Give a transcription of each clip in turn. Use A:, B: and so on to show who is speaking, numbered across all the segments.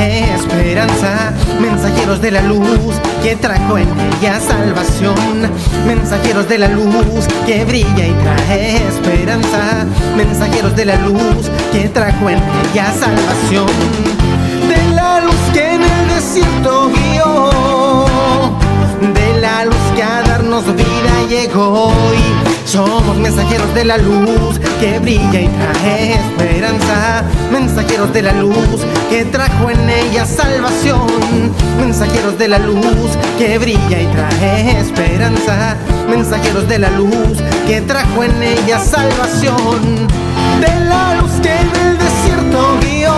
A: trae esperanza, mensajeros de la luz que trajo en ella salvación, mensajeros de la luz que brilla y trae esperanza, mensajeros de la luz que trajo en ella salvación, de la luz que en el desierto guió, de la luz que a darnos vida llegó hoy. Somos mensajeros de la luz que brilla y trae esperanza, mensajeros de la luz que trajo en ella salvación, mensajeros de la luz que brilla y trae esperanza, mensajeros de la luz que trajo en ella salvación, de la luz que en el desierto guió,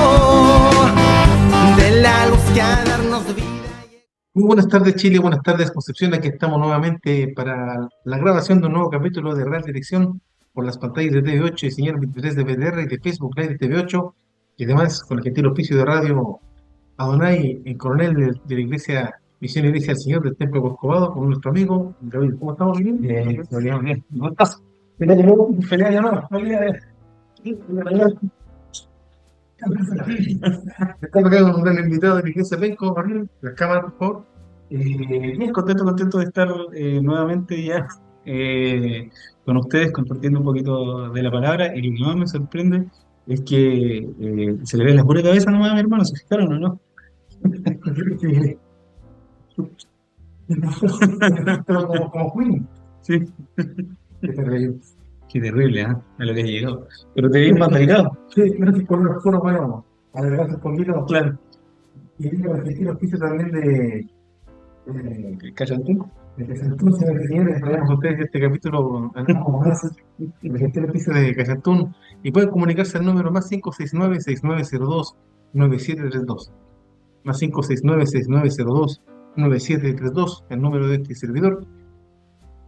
A: de la luz que a darnos vida.
B: Muy buenas tardes, Chile, buenas tardes, Concepción. Aquí estamos nuevamente para la grabación de un nuevo capítulo de Real Dirección por las pantallas de TV8 y señal 23 de BDR y de Facebook Live de TV8, y además con el gentil auspicio de Radio Adonai, el coronel de la Iglesia, Misión Iglesia del Señor del Templo Corcovado, con nuestro amigo Gabriel. ¿Cómo estamos, Gabriel?
C: Bien. ¿Cómo estás? Feliz año nuevo.
B: Feliz año nuevo. Estamos acá con un gran invitado de la Iglesia Penco, Gabriel, la cámara, por favor.
C: Bien contento de estar nuevamente ya con ustedes compartiendo un poquito de la palabra. Y lo que más me sorprende es que se le ve la pura cabeza nomás a mi hermano, ¿se fijaron o no?
B: Como Queen.
C: Sí. Qué terrible, ¿eh? A lo que ha llegado. Pero te ves más delgado.
B: Sí, gracias por los foros, bueno, adelgazar un poquito.
C: Claro.
B: Y el argentino auspicio también de
C: ¿Cachantún?
B: Cayantún, señores y señores, traemos a ustedes este capítulo el gentil auspicio de Cayantún, y pueden comunicarse al número más 569-6902-9732, más 569-6902-9732, el número de este servidor,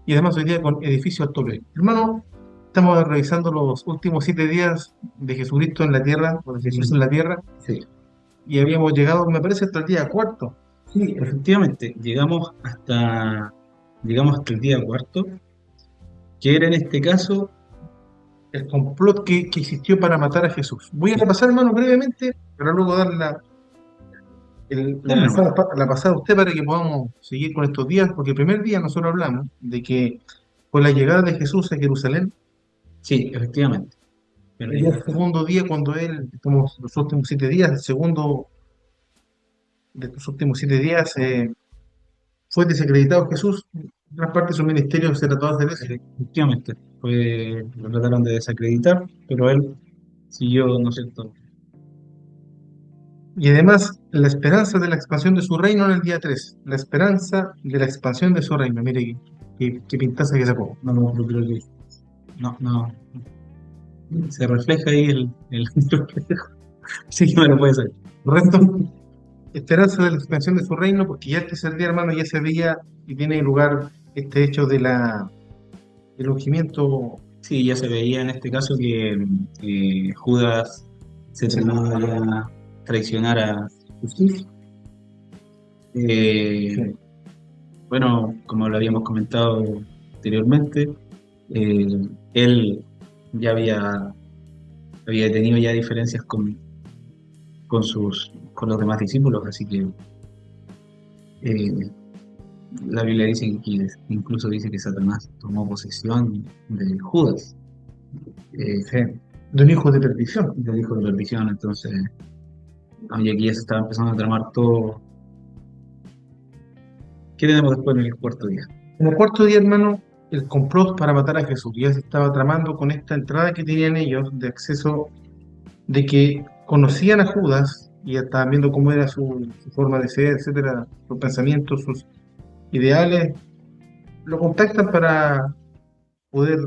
B: y además hoy día con Edificio Altoble. Hermano, estamos revisando los últimos 7 días de Jesucristo en la tierra, o de Jesús en la tierra,
C: Sí.
B: y habíamos llegado, me parece, hasta el día 4.
C: Sí, efectivamente, llegamos hasta el día cuarto, que era en este caso,
B: El complot que existió para matar a Jesús. Voy a repasar, hermano, brevemente, para luego dar la pasada a usted para que podamos seguir con estos días, porque el primer día nosotros hablamos de que con la llegada de Jesús a Jerusalén,
C: sí, efectivamente. Pero
B: y el segundo día, cuando él, estamos los últimos 7 días, el segundo de los últimos 7 días, fue desacreditado Jesús. En gran parte de su ministerio se trató de hacer eso.
C: efectivamente, lo trataron de desacreditar, pero él siguió, ¿no es cierto?
B: Y además, la esperanza de la expansión de su reino en el día 3. La esperanza de la expansión de su reino. Mire qué pintaza que sacó.
C: No, creo que no. Se refleja ahí el reflejo. Sí que me lo puede saber.
B: Correcto. Esperanza de la expansión de su reino, porque ya el tercer día, hermano, ya se veía y tiene lugar este hecho del ungimiento.
C: Sí, ya se veía en este caso que Judas se trataba de traicionar a Jesús. Bueno, como lo habíamos comentado anteriormente, él ya había tenido ya diferencias con los demás discípulos, así que la Biblia dice que incluso dice que Satanás tomó posesión de Judas,
B: De un hijo de perdición.
C: del hijo de perdición. Entonces, y aquí ya se estaba empezando a tramar todo. ¿Qué tenemos después en el cuarto día?
B: En el cuarto día, hermano, el complot para matar a Jesús ya se estaba tramando con esta entrada que tenían ellos de acceso, de que conocían a Judas y ya estaban viendo cómo era su forma de ser, etcétera, sus pensamientos, sus ideales. Lo contactan para poder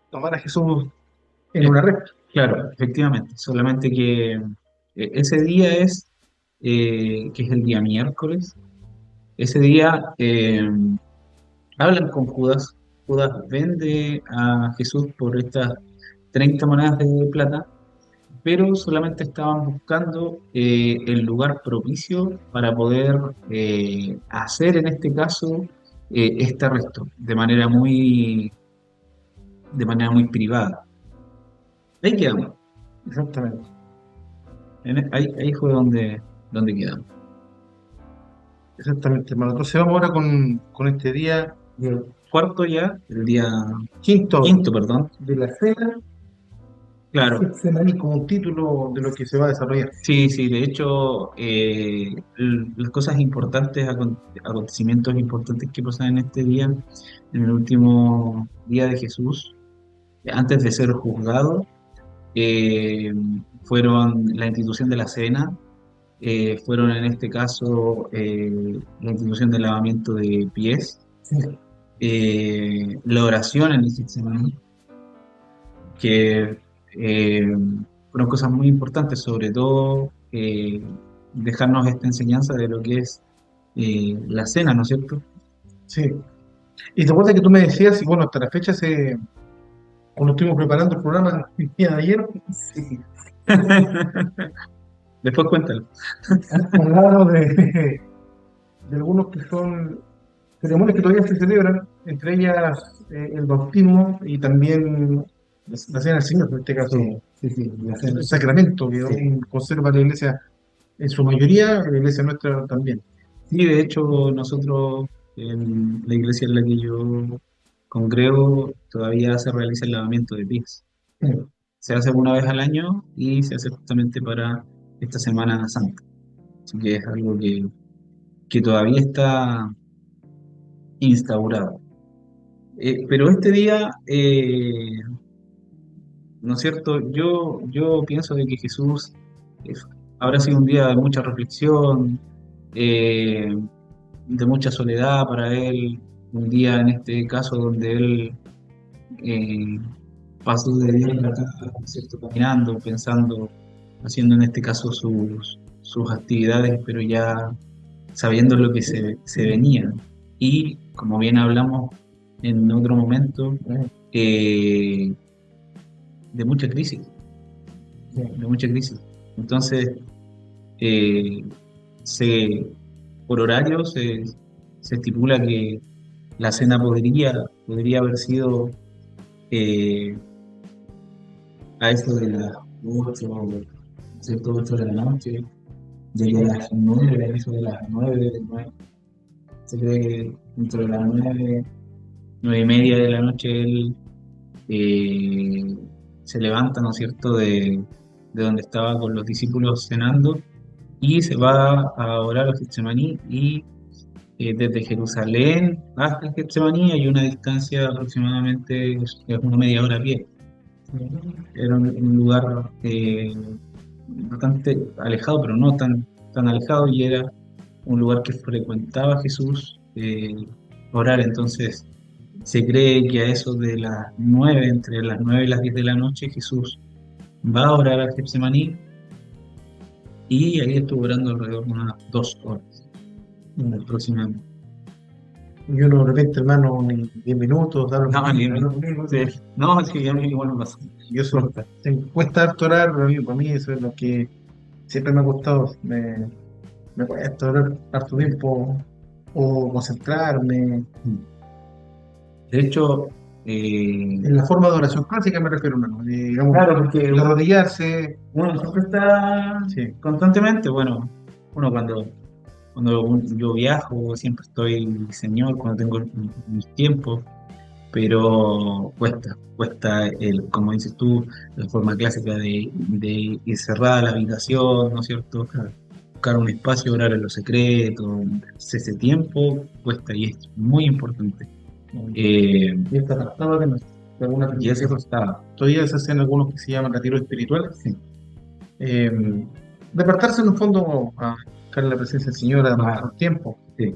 B: tomar a Jesús en una red.
C: Claro, efectivamente, solamente que ese día que es el día miércoles, ese día hablan con Judas. Judas vende a Jesús por estas 30 monedas de plata, pero solamente estaban buscando el lugar propicio para poder hacer en este caso este arresto de manera muy privada. Ahí quedamos.
B: Exactamente.
C: Ahí fue donde ¿Dónde quedamos?
B: Exactamente, hermano. Entonces vamos ahora con este día
C: Y el cuarto ya, el día
B: quinto
C: quinto, perdón.
B: de la cena,
C: Claro,
B: Getsemaní como un título de lo que se va a desarrollar.
C: sí, sí, de hecho, las cosas importantes, acontecimientos importantes que pasan en este día, en el último día de Jesús, antes de ser juzgado, eh, fueron la institución de la cena, fueron en este caso la institución del lavamiento de pies, la oración en el Getsemaní, que fueron cosas muy importantes, sobre todo dejarnos esta enseñanza de lo que es la cena, ¿no es cierto?
B: Sí. Y te acuerdas que tú me decías, y bueno, hasta la fecha, cuando estuvimos preparando el programa el día de ayer,
C: Sí. Después cuéntalo.
B: hablábamos de algunos que son ceremonias que todavía se celebran, entre ellas el bautismo y también la cena del Señor, en este caso, el sacramento que
C: Sí.
B: aún conserva la iglesia en su mayoría, la iglesia nuestra también.
C: Sí, de hecho, nosotros en la iglesia en la que yo congrego todavía se realiza el lavamiento de pies. Se hace una vez al año y se hace justamente para esta Semana Santa. Así que es algo que todavía está instaurado. Pero este día, ¿no es cierto? Yo pienso de que Jesús eh, habrá sido un día de mucha reflexión, eh, de mucha soledad para él, un día en este caso donde él eh, pasó de día en la casa, ¿no es cierto? Caminando, pensando, haciendo en este caso sus actividades, pero ya sabiendo lo que se venía. Y como bien hablamos en otro momento, eh, de mucha crisis, de mucha crisis. Entonces, eh, se, por horario se estipula que la cena podría haber sido eh, a eso de las 8, ¿cierto? 8 de la noche, llegué a las 9, a eso de las 9, se cree que dentro de las 9, 9:30 de la noche él eh, se levanta, ¿no es cierto?, de donde estaba con los discípulos cenando y se va a orar a Getsemaní y desde Jerusalén hasta Getsemaní hay una distancia aproximadamente, es una media hora a pie. Era un lugar bastante alejado, pero no tan alejado, y era un lugar que frecuentaba Jesús orar. Entonces, se cree que a eso de las 9, entre las 9 y las 10 de la noche, Jesús va a orar a Getsemaní y ahí estuvo orando alrededor de unas 2 horas aproximadamente.
B: Y uno de repente, hermano, ni 10 minutos, da lo
C: No,
B: mismo,
C: ni-
B: da lo mismo.
C: sí. No, sí, a mí igual me pasó.
B: Y eso te cuesta harto orar, pero para mí eso es lo que siempre me ha costado. Me cuesta orar harto tiempo o concentrarme.
C: De hecho,
B: En la forma de oración clásica me refiero, hermano. Digamos,
C: claro, porque
B: el arrodillarse.
C: uno siempre está
B: Sí,
C: constantemente, bueno, uno cuando yo viajo, siempre estoy señor, cuando tengo mis tiempos, pero cuesta como dices tú, la forma clásica de ir cerrada la habitación, ¿no es cierto? Buscar un espacio, orar en lo secreto, ese tiempo cuesta y es muy importante. Eh,
B: y está tratado de alguna
C: y eso
B: religión.
C: está,
B: Todavía se hacen algunos que se llaman retiros espirituales.
C: sí,
B: De apartarse en el fondo a buscar la presencia del Señor a más tiempo.
C: sí.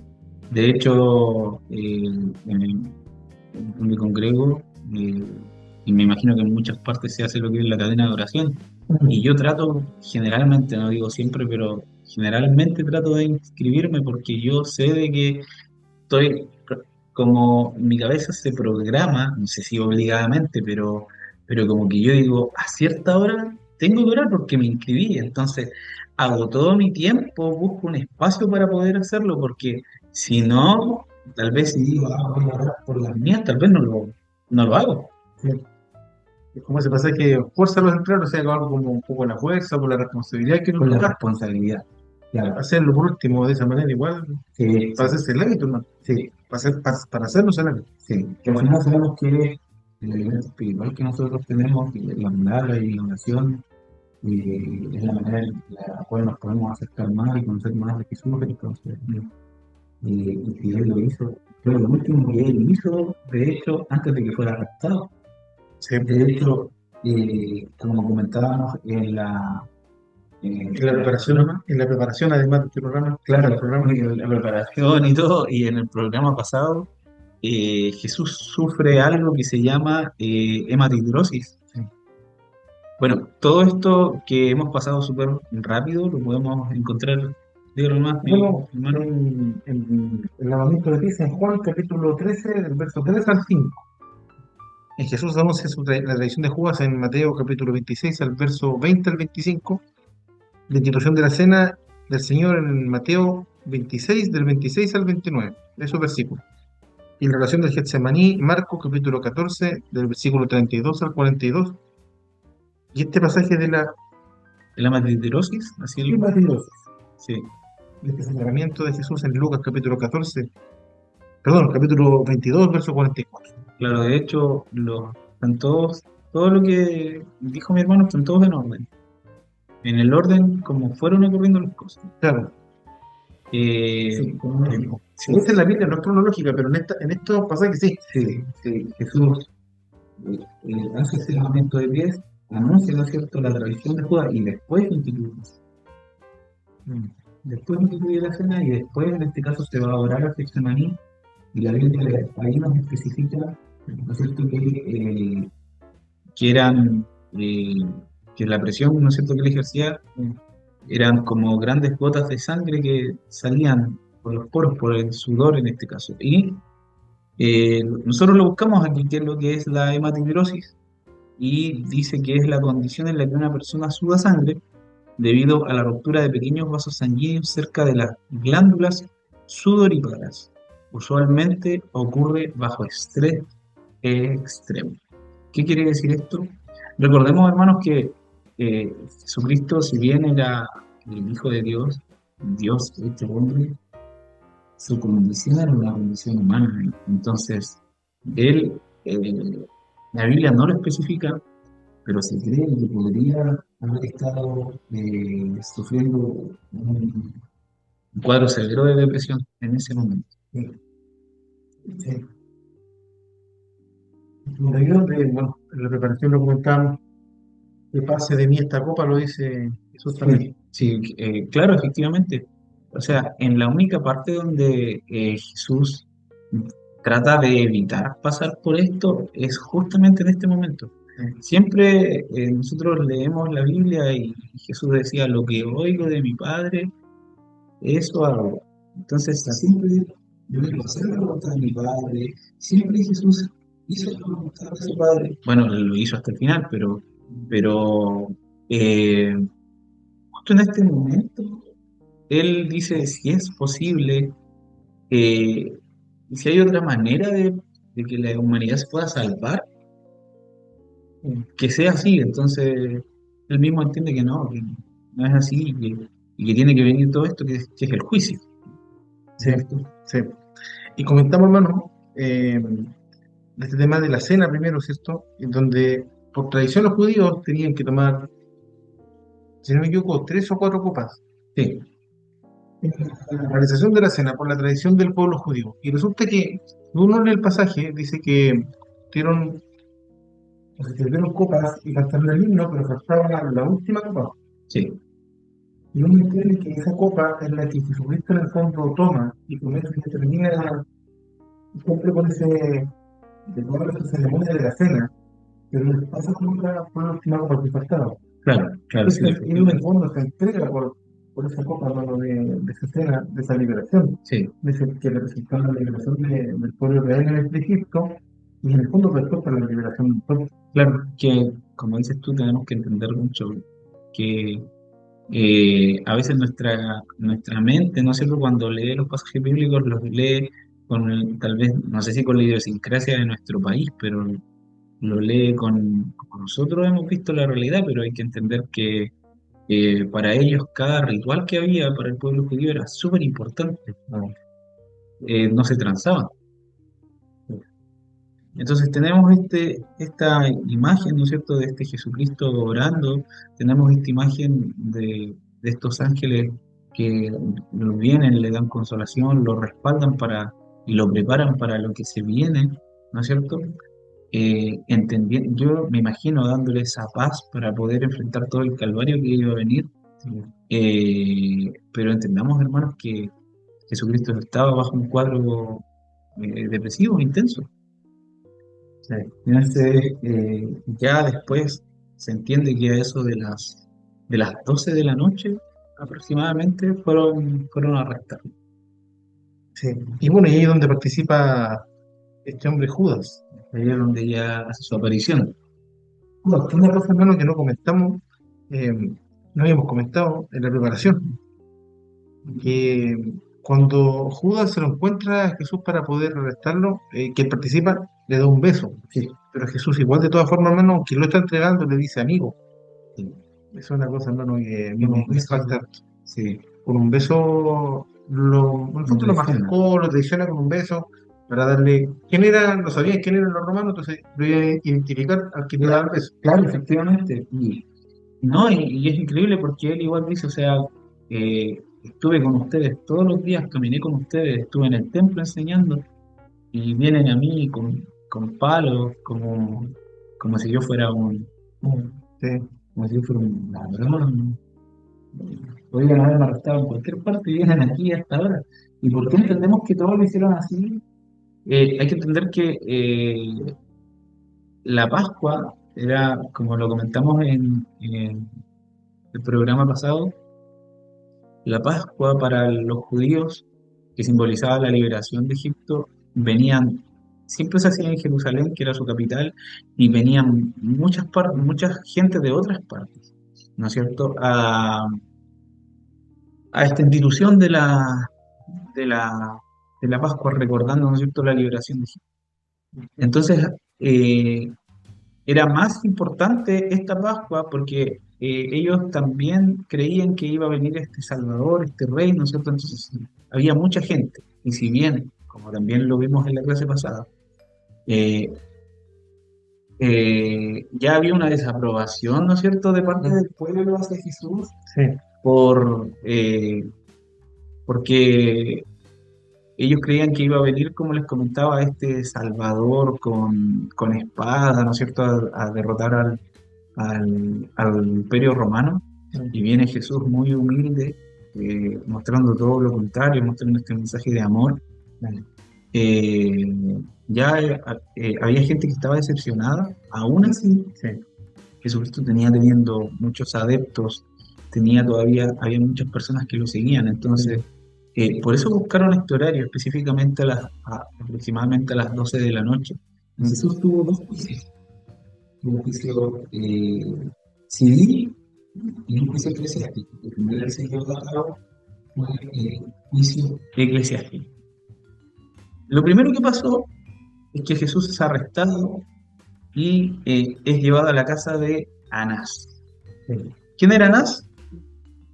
C: De hecho, en mi congrego, y me imagino que en muchas partes se hace lo que es la cadena de oración. Y yo trato, generalmente, no digo siempre, pero generalmente trato de inscribirme porque yo sé de que estoy, como mi cabeza se programa, no sé si obligadamente, pero como que yo digo, a cierta hora tengo que orar porque me inscribí. Entonces, hago todo mi tiempo, busco un espacio para poder hacerlo, porque si no, tal vez si digo, voy a orar por las mías, tal vez no lo hago.
B: Sí. Es como ese pasaje, fuerza a los entrar, o sea, algo como un poco la fuerza, por la responsabilidad que
C: Por
B: nos
C: la
B: toca.
C: responsabilidad. Claro,
B: hacerlo por último de esa manera igual,
C: sí,
B: para
C: sí,
B: hacerse el hábito, hermano,
C: sí,
B: para hacernos el hábito.
C: sí. Que al final sabemos que el elemento espiritual que nosotros tenemos, y la palabra y la oración, es la manera en la cual nos podemos acercar más y conocer más de Jesús. Entonces, y si Él lo hizo, fue lo último que Él hizo, de hecho, antes de que fuera raptado.
B: Sí.
C: De hecho, como comentábamos en la
B: En la preparación además de este programa,
C: claro,
B: del programa,
C: en la preparación y todo, y en el programa pasado, Jesús sufre algo que se llama hematidrosis.
B: sí.
C: Bueno, todo esto que hemos pasado súper rápido lo podemos encontrar, dígalo más, mi
B: Bueno,
C: hermano.
B: en el lavamiento de pies en Juan capítulo 13, del verso 3 al 5. En Jesús anuncia la traición de Judas en Mateo capítulo 26 al verso 20 al 25. La institución de la cena del Señor en Mateo 26 del 26 al 29. Esos versículos. Y la oración del Getsemaní, Marcos capítulo 14 del versículo 32 al 42. Y este pasaje de la
C: La hematidrosis, así
B: hematidrosis,
C: sí.
B: de este señalamiento de Jesús en Lucas capítulo 14, perdón, capítulo 22, verso 44.
C: Claro, de hecho, están todos, todo lo que dijo mi hermano están todos en orden. En el orden como fueron ocurriendo las cosas.
B: Claro, sí.
C: Cronológico. Sí,
B: Esta es la Biblia, no es cronológica, pero en estos pasajes sí.
C: sí, sí. Jesús hace ese llamamiento de pies, anuncia, ¿no es cierto?, la tradición de Judas y después instituye la cena. Después instituye la cena y después, en este caso, se va a orar a Getsemaní y la Biblia ahí nos especifica, ¿no es cierto?, que eran, eh, que la presión, ¿no es cierto?, que él ejercía eran como grandes gotas de sangre que salían por los poros, por el sudor en este caso. Y nosotros lo buscamos aquí, que es lo que es la hematidrosis, y dice que es la condición en la que una persona suda sangre debido a la ruptura de pequeños vasos sanguíneos cerca de las glándulas sudoríparas. Usualmente ocurre bajo estrés extremo. ¿Qué quiere decir esto? Recordemos, hermanos, que Jesucristo, si bien era el Hijo de Dios, Dios hecho hombre, su condición era una condición humana. Entonces, él, la Biblia no lo especifica, pero se cree que podría haber estado sufriendo un cuadro severo de depresión en ese momento.
B: Sí. Bueno, en la preparación lo comentamos, que pase de mí esta copa, lo dice Jesús también.
C: Sí, sí, claro, efectivamente. O sea, en la única parte donde Jesús trata de evitar pasar por esto es justamente en este momento. Siempre nosotros leemos la Biblia y Jesús decía, lo que oigo de mi Padre, eso hago. Entonces, siempre yo quiero hacer la voluntad de mi Padre. Siempre Jesús hizo la voluntad de su Padre. Bueno, lo hizo hasta el final, pero eh, justo en este momento, él dice si es posible, si hay otra manera de que la humanidad se pueda salvar, que sea así. Entonces, él mismo entiende que no es así y que tiene que venir todo esto, que es el juicio.
B: Sí,
C: ¿Cierto?
B: sí. Y comentamos, hermano, de este tema de la cena primero, ¿cierto? En donde por tradición los judíos tenían que tomar, si no me equivoco, 3 o 4 copas.
C: Sí,
B: La realización de la cena por la tradición del pueblo judío. Y resulta que uno en el pasaje dice que dieron, o sea, sirvieron copas y cantaron el himno, pero faltaba la última copa.
C: sí,
B: Y uno entiende que esa copa es la que Jesucristo en el fondo toma y con eso se termina, cumple con ese, de todas las ceremonias de la cena, pero les pasa por la última copa que faltaba.
C: claro, claro, sí,
B: Entonces, él en el fondo se entrega por esa copa, hermano, de esa cena, de esa liberación,
C: sí,
B: de ese, que representaba la liberación del pueblo de Israel en el Egipto, y en el fondo después para la liberación del pueblo.
C: claro, que como dices tú, tenemos que entender mucho que a veces nuestra mente, ¿no es cierto?, cuando lee los pasajes bíblicos, los lee tal vez, no sé si con la idiosincrasia de nuestro país, pero lo lee como nosotros hemos visto la realidad, pero hay que entender que Para ellos cada ritual que había para el pueblo judío era súper importante, no se transaban. Entonces tenemos esta imagen, ¿no es cierto?, de este Jesucristo orando, tenemos esta imagen de estos ángeles que lo vienen, le dan consolación, lo respaldan y lo preparan para lo que se viene, ¿no es cierto? Yo me imagino dándole esa paz para poder enfrentar todo el calvario que iba a venir, pero entendamos, hermanos, que Jesucristo estaba bajo un cuadro depresivo, intenso. Sí. Entonces, ya después se entiende que a eso de las 12 de la noche aproximadamente fueron arrestados.
B: Sí. Y bueno, y ahí es donde participa este hombre Judas.
C: Ahí es donde ya hace su aparición.
B: Bueno, una cosa, hermano, que no comentamos, no habíamos comentado en la preparación, que cuando Judas se lo encuentra a Jesús para poder arrestarlo, que él participa, le da un beso. Sí. Pero Jesús, igual de todas formas, hermano, que lo está entregando, le dice amigo. Sí. Eso es una cosa, hermano, que a mí me impacta. Sí. Con un beso, nosotros lo marcó, lo traiciona con un beso, para darle. ¿Quién era? No sabían quién eran los romanos, entonces lo iba a identificar al que le daba el beso.
C: Claro, efectivamente. No, y es increíble porque él igual dice, o sea, estuve con ustedes todos los días, caminé con ustedes, estuve en el templo enseñando y vienen a mí con palos, como si yo fuera
B: Sí.
C: como si yo fuera un ladrón. Podrían haberme arrestado en cualquier parte y vienen aquí a esta hora. ¿Y por qué entendemos que todos lo hicieron así? Hay que entender que la Pascua era, como lo comentamos en el programa pasado, la Pascua para los judíos, que simbolizaba la liberación de Egipto, siempre se hacía en Jerusalén, que era su capital, y venían mucha gente de otras partes, ¿no es cierto?, a esta institución de la, de la Pascua, recordando, ¿no es cierto?, la liberación de Egipto. Entonces, era más importante esta Pascua porque ellos también creían que iba a venir este Salvador, este Rey, ¿no es cierto? Entonces había mucha gente. Y si bien, como también lo vimos en la clase pasada, eh, ya había una desaprobación, ¿no es cierto?, de parte del pueblo hacia Jesús,
B: Sí.
C: Porque ellos creían que iba a venir, como les comentaba, este Salvador con espada, ¿no es cierto?, a derrotar al Imperio Romano. Y viene Jesús muy humilde, mostrando todo lo contrario, mostrando este mensaje de amor. Eh, ya había gente que estaba decepcionada, aún así.
B: Sí.
C: Jesucristo teniendo muchos adeptos, había muchas personas que lo seguían, entonces por eso buscaron este horario, específicamente aproximadamente a las 12 de la noche. Jesús tuvo dos juicios, un juicio civil y un juicio eclesiástico. El primero que se llevó a cabo fue el juicio eclesiástico. Lo primero que pasó es que Jesús es arrestado y es llevado a la casa de Anás. ¿Quién era Anás?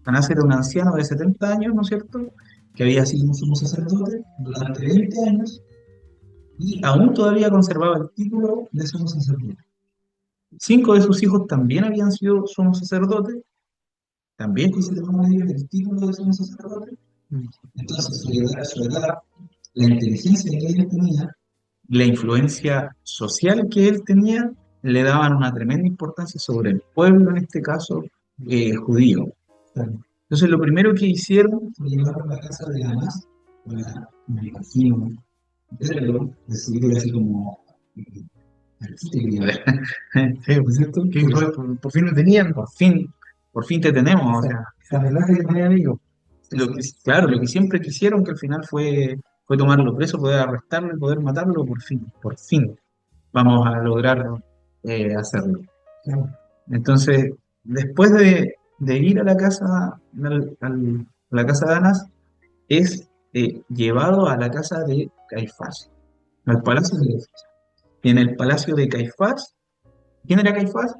C: Anás era un anciano de 70 años, ¿no es cierto?, que había sido un sumo sacerdote durante 20 años y aún todavía conservaba el título de sumo sacerdote. 5 de sus hijos también habían sido sumos sacerdotes, también conservaban ellos el título de sumo sacerdote. Entonces, su edad, la inteligencia que él tenía, la influencia social que él tenía, le daban una tremenda importancia sobre el pueblo, en este caso judío. Entonces lo primero que hicieron fue llevarlo a la casa de Anás, me imagino, decirle así como, aquí te quería ver.
B: Sí,
C: ¿No es cierto?
B: que por fin lo tenían.
C: Por fin te tenemos. O sea,
B: esa amenaza que tenían ellos.
C: Claro, lo que siempre quisieron, que al final fue tomarlo preso, poder arrestarlo y poder matarlo, por fin vamos a lograr hacerlo. Entonces, después de ir a la casa, a la casa de Anás, es llevado a la casa de Caifás, al palacio de Caifás. Y en el palacio de Caifás, ¿quién era Caifás?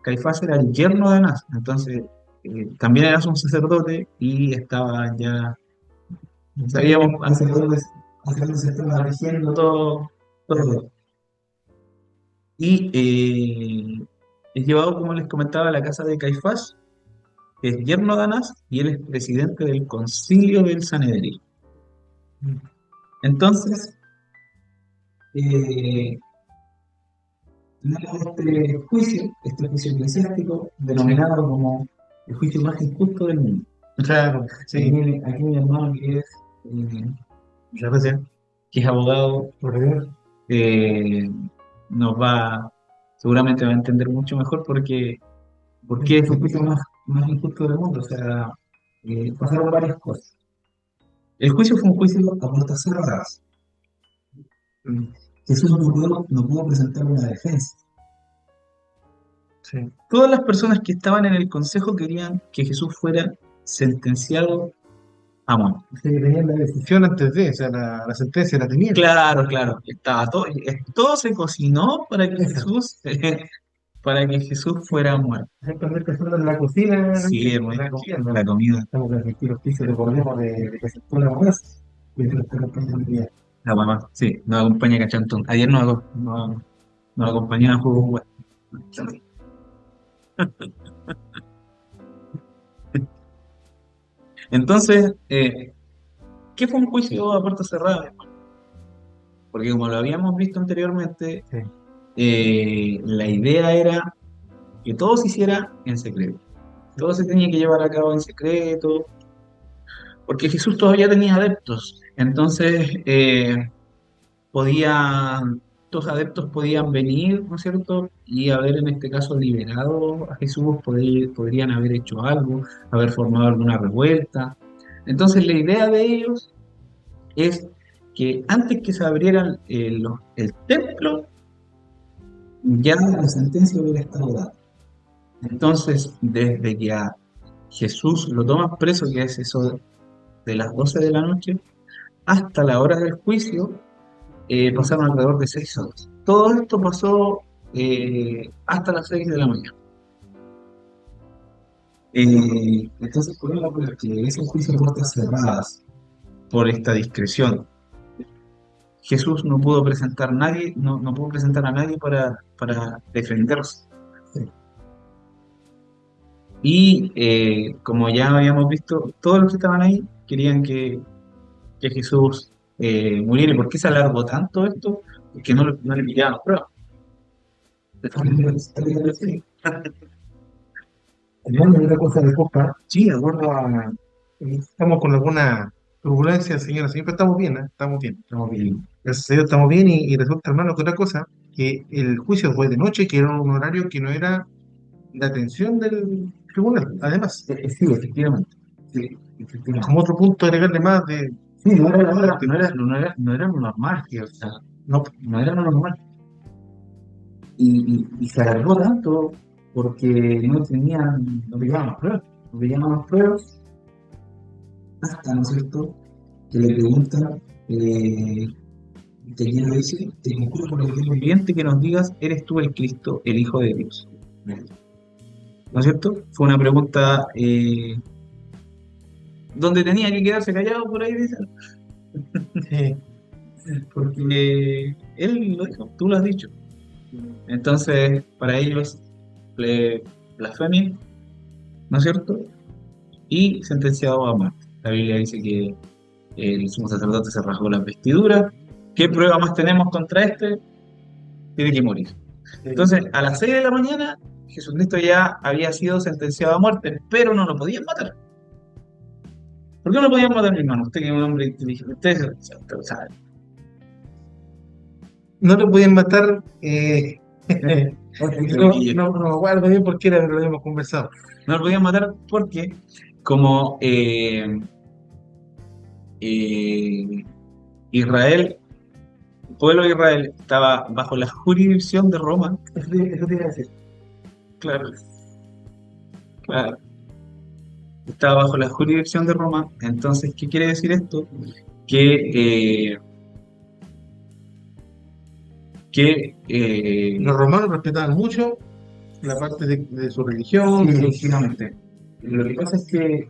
C: Caifás era el yerno de Anás. Entonces, también era un sacerdote y estaba ya, sabíamos, sacerdotes se estaba rigiendo todo. Y es llevado, como les comentaba, a la casa de Caifás, que es yerno de Anás, y él es presidente del concilio del Sanedrín. Entonces, eh, tenemos este juicio eclesiástico, denominado como el juicio más injusto del mundo.
B: Claro, sí.
C: Aquí mi hermano eh,
B: Gracias.
C: que es abogado, eh, seguramente va a entender mucho mejor por qué es el juicio más injusto del mundo. O sea, pasaron varias cosas. El juicio fue un juicio a puertas cerradas. Jesús no pudo presentar una defensa.
B: Sí.
C: Todas las personas que estaban en el consejo querían que Jesús fuera sentenciado a muerte.
B: Sí, tenían la decisión antes de, o sea, la sentencia la tenían.
C: Claro, estaba todo se cocinó para que
B: Exacto.
C: para que Jesús fuera muerto.
B: Cuando personas en la cocina,
C: Sí,
B: la comida, ¿no?
C: la comida.
B: Estamos en el oficio, recordemos de que se pone la más, mientras que los pasan el día.
C: La mamá, sí, nos acompaña Cachantón. Ayer nos acompañaba a jugar. Entonces, ¿qué fue un juicio a puerta cerrada? Porque como lo habíamos visto anteriormente,
B: Sí.
C: La idea era que todo se hiciera en secreto. Todo se tenía que llevar a cabo en secreto, porque Jesús todavía tenía adeptos. Entonces, estos adeptos podían venir, ¿no es cierto? Y haber en este caso liberado a Jesús, podrían haber hecho algo, haber formado alguna revuelta. Entonces, la idea de ellos es que antes que se abrieran el templo, ya la sentencia hubiera estado dada. Entonces, desde que a Jesús lo toman preso, que es eso de las 12 de la noche, hasta la hora del juicio, pasaron alrededor de 6 horas. Todo esto pasó hasta las 6 de la mañana. Entonces, porque ese juicio de puertas cerradas, por esta discreción, Jesús no pudo presentar nadie, no pudo presentar a nadie para defenderse. Y como ya habíamos visto, todos los que estaban ahí querían que Jesús muriera. ¿Y por qué se alargó tanto esto? Porque no le pillaban pruebas.
B: Hermano, otra cosa de copa. Sí, de acuerdo a. Estamos con alguna turbulencia, señora. Siempre estamos bien, ¿eh? Estamos bien.
C: Estamos bien.
B: Gracias a Dios estamos bien y resulta, hermano, que otra cosa, que el juicio fue de noche, que era un horario que no era de atención del tribunal, además.
C: Sí, efectivamente. Sí, efectivamente.
B: Como otro punto agregarle más de.
C: Sí, no era lo normal, sí, o sea, no era lo normal. Y se alargó tanto porque no pillaban las pruebas, hasta, ¿no es cierto?, que le preguntan, te quiero decir, te conjuro por el Dios viviente que nos digas, ¿eres tú el Cristo, el Hijo de Dios? ¿No es cierto? Fue una pregunta donde tenía que quedarse callado por ahí, dicen.
B: Sí.
C: Porque él lo dijo, tú lo has dicho. Entonces, para ellos, blasfemia, ¿no es cierto? Y sentenciado a muerte. La Biblia dice que el sumo sacerdote se rasgó las vestiduras. ¿Qué prueba más tenemos contra este? Tiene que morir. Entonces, a las 6 de la mañana, Jesucristo ya había sido sentenciado a muerte, pero no lo podían matar. ¿Por qué no lo podían matar, mi hermano? Usted que es un hombre inteligente, usted sabe.
B: No lo podían matar. No
C: No
B: me acuerdo bien por qué era, pero lo habíamos conversado.
C: lo podían matar porque, como Israel, el pueblo de Israel estaba bajo la jurisdicción de Roma.
B: Eso te iba a decir.
C: Claro, claro. Estaba bajo la jurisdicción de Roma. Entonces, ¿qué quiere decir esto? Que
B: Los romanos respetaban mucho la parte de su religión.
C: sí, efectivamente. lo que pasa es que,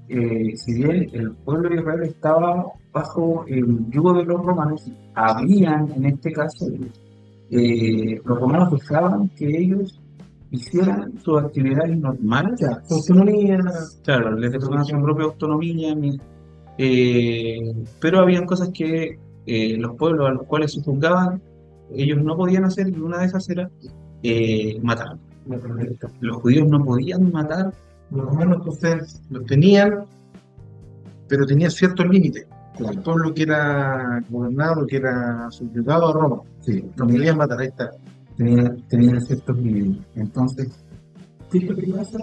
C: si bien el pueblo de Israel estaba bajo el yugo de los romanos, habían, en este caso, los romanos dejaban que ellos hicieran sus actividades normales,
B: Ya, autonomía.
C: claro, les dejaban su propia autonomía, pero habían cosas que los pueblos a los cuales se juzgaban, ellos no podían hacer, y una de esas era matar. Los judíos no podían matar.
B: Los romanos entonces lo tenían, pero tenía ciertos límites.
C: Claro.
B: El pueblo que era gobernado, que era subyugado a Roma,
C: Sí,
B: no podían matar, ahí está.
C: tenían ciertos niveles. Entonces, ¿qué es lo que pasa?